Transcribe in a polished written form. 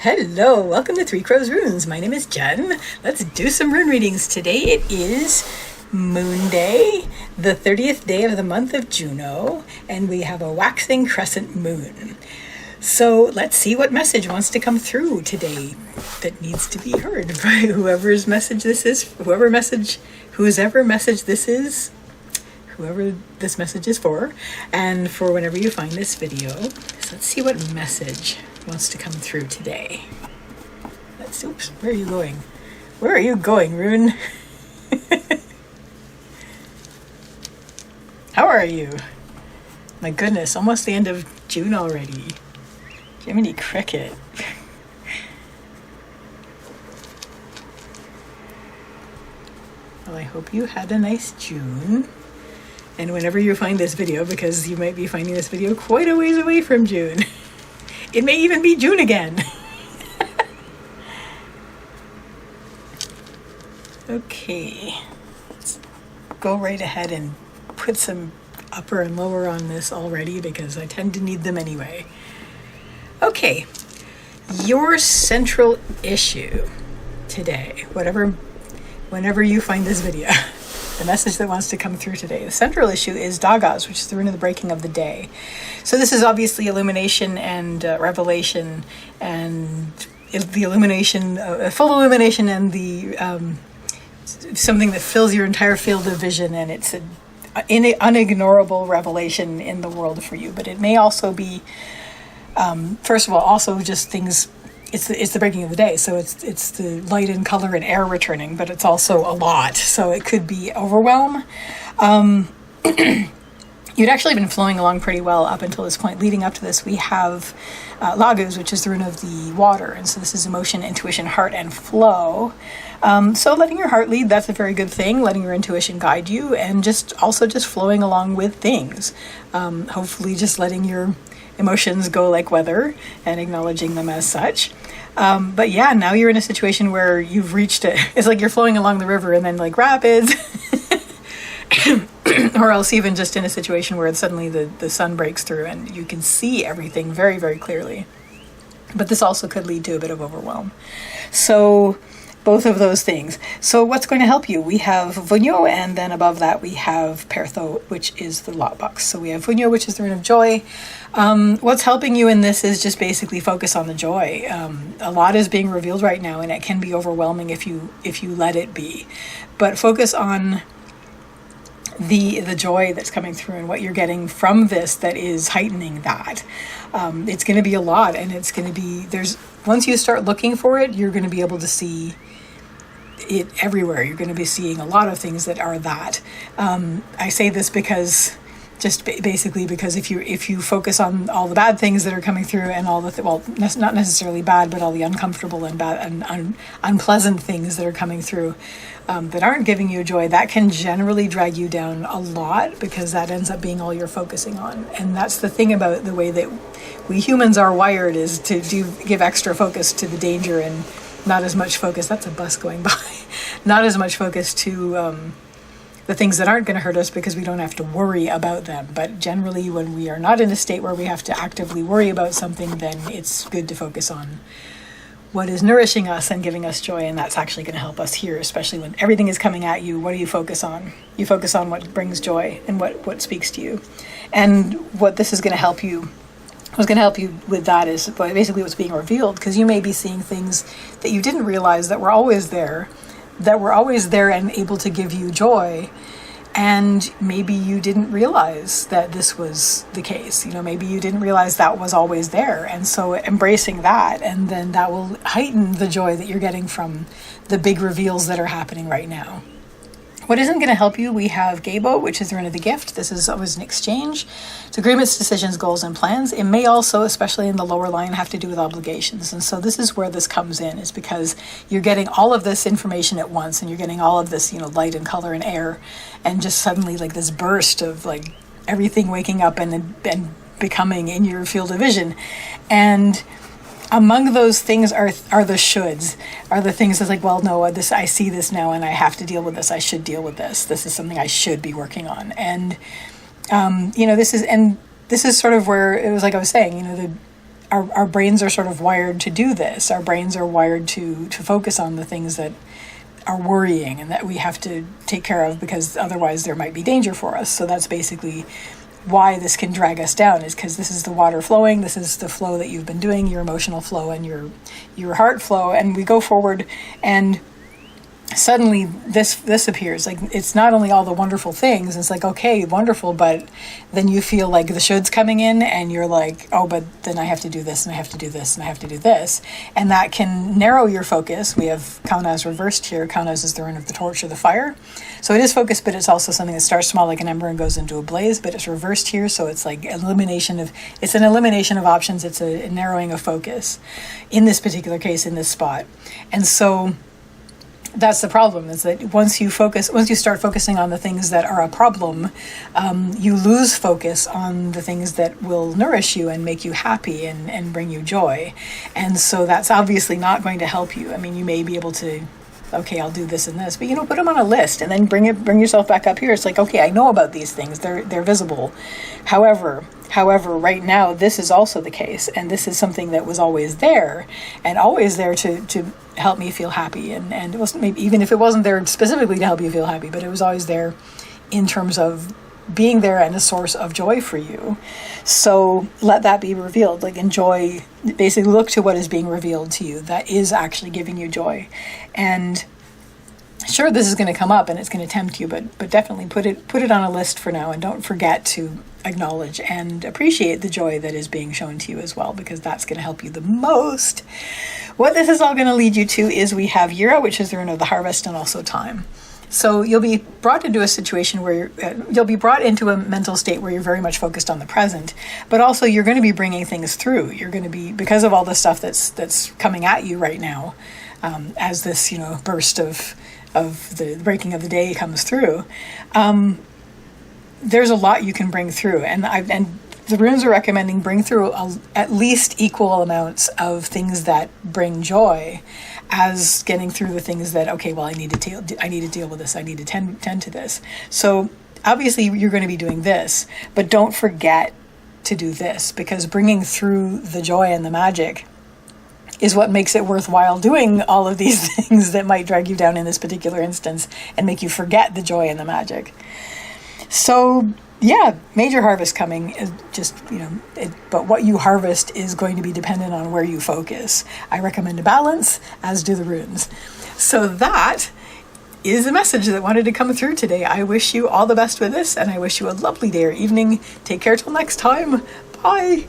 Hello, welcome to Three Crows Runes. My name is Jen. Let's do some rune readings. Today it is Moon Day, the 30th day of the month of Juno, and we have a waxing crescent moon. So let's see what message wants to come through today that needs to be heard by whoever's message this is, whoever message this is, whoever this message is for, and for whenever you find this video. So let's see what message wants to come through today. Oops, where are you going? Where are you going, Rune? How are you? My goodness, almost the end of June already. Jiminy Cricket. Well, I hope you had a nice June. And whenever you find this video, because you might be finding this video quite a ways away from June, it may even be June again. Okay, let's go right ahead and put some upper and lower on this already because I tend to need them anyway. Okay, your central issue today, whenever you find this video, the message that wants to come through today, the central issue is Dagas, which is the rune of the breaking of the day. So this is obviously illumination and revelation, and the illumination, full illumination, and the something that fills your entire field of vision, and it's an unignorable revelation in the world for you. But it may also be, first of all, also just things. It's the breaking of the day, so it's the light and color and air returning, but it's also a lot. So it could be overwhelm. You'd actually been flowing along pretty well up until this point. Leading up to this, we have Laguz, which is the rune of the water, and so this is emotion, intuition, heart, and flow. So letting your heart lead, that's a very good thing. Letting your intuition guide you, and just flowing along with things. Hopefully just letting your emotions go like weather and acknowledging them as such. But yeah, now you're in a situation where you've reached it. It's like you're flowing along the river and then like rapids. Or else even just in a situation where suddenly the sun breaks through and you can see everything very, very clearly. But this also could lead to a bit of overwhelm. So both of those things. So what's going to help you? We have Vunyo, and then above that we have Pertho, which is the lockbox. So we have Vunyo, which is the rune of joy. What's helping you in this is just basically focus on the joy. A lot is being revealed right now, and it can be overwhelming if you let it be. But focus on the joy that's coming through and what you're getting from this that is heightening that. It's going to be a lot, and it's going to be, once you start looking for it, you're going to be able to see it everywhere. You're going to be seeing a lot of things that are that. I say this because basically because if you focus on all the bad things that are coming through and all the not necessarily bad, but all the uncomfortable and bad and unpleasant things that are coming through that aren't giving you joy, that can generally drag you down a lot, because that ends up being all you're focusing on. And that's the thing about the way that we humans are wired, is to give extra focus to the danger and not as much focus, that's a bus going by, not as much focus to the things that aren't going to hurt us, because we don't have to worry about them. But generally, when we are not in a state where we have to actively worry about something, then it's good to focus on what is nourishing us and giving us joy, and that's actually going to help us here, especially when everything is coming at you. What do you focus on? You focus on what brings joy and what speaks to you. And what this is going to help you, what's going to help you with that is basically what's being revealed, because you may be seeing things that you didn't realize that were always there and able to give you joy. And maybe you didn't realize that this was the case. Maybe you didn't realize that was always there. And so embracing that, and then that will heighten the joy that you're getting from the big reveals that are happening right now. What isn't going to help you, we have Gabo, which is the rune of the gift. This is always an exchange. It's agreements, decisions, goals, and plans. It may also, especially in the lower line, have to do with obligations. And so this is where this comes in, is because you're getting all of this information at once, and you're getting all of this, light and color and air, and just suddenly like this burst of like everything waking up and becoming in your field of vision. And among those things are the shoulds, are the things that's like, well, no, I see this now and I have to deal with this. I should deal with this. This is something I should be working on. And, this is sort of where it was, like I was saying, our brains are sort of wired to do this. Our brains are wired to focus on the things that are worrying and that we have to take care of, because otherwise there might be danger for us. So that's basically why this can drag us down, is because this is the water flowing, this is the flow that you've been doing, your emotional flow and your heart flow, and we go forward and suddenly this appears. Like, it's not only all the wonderful things, it's like, okay, wonderful, but then you feel like the shoulds coming in and you're like, oh, but then I have to do this and I have to do this and I have to do this, and that can narrow your focus. We have Kaunas reversed here. Kaunas is the rune of the torch or the fire, so it is focused, but it's also something that starts small like an ember and goes into a blaze, but it's reversed here, so it's like an elimination of options. It's a narrowing of focus in this particular case, in this spot. And so that's the problem, is that once you start focusing on the things that are a problem, you lose focus on the things that will nourish you and make you happy and bring you joy. And so that's obviously not going to help you. I mean, you may be able to, okay, I'll do this and this, but put them on a list and then bring yourself back up here. It's like, okay, I know about these things. They're visible. However, right now, this is also the case, and this is something that was always there to help me feel happy. And it wasn't, maybe even if it wasn't there specifically to help you feel happy, but it was always there in terms of being there and a source of joy for you. So let that be revealed. Like, enjoy, basically look to what is being revealed to you that is actually giving you joy. And sure, this is going to come up and it's going to tempt you, but definitely put it on a list for now, and don't forget to acknowledge and appreciate the joy that is being shown to you as well, because that's going to help you the most. What this is all going to lead you to is we have Yira, which is the rune of the harvest, and also time. So you'll be brought into a situation where you'll be brought into a mental state where you're very much focused on the present, but also you're going to be bringing things through. You're going to be, because of all the stuff that's coming at you right now, as this burst of the breaking of the day comes through. There's a lot you can bring through, and the runes are recommending bring through at least equal amounts of things that bring joy as getting through the things that, okay, well, I need to deal with this, I need to tend to this. So obviously you're going to be doing this, but don't forget to do this, because bringing through the joy and the magic is what makes it worthwhile doing all of these things that might drag you down in this particular instance and make you forget the joy and the magic. So yeah, major harvest coming, is just, but what you harvest is going to be dependent on where you focus. I recommend a balance, as do the runes. So that is a message that wanted to come through today. I wish you all the best with this, and I wish you a lovely day or evening. Take care till next time. Bye.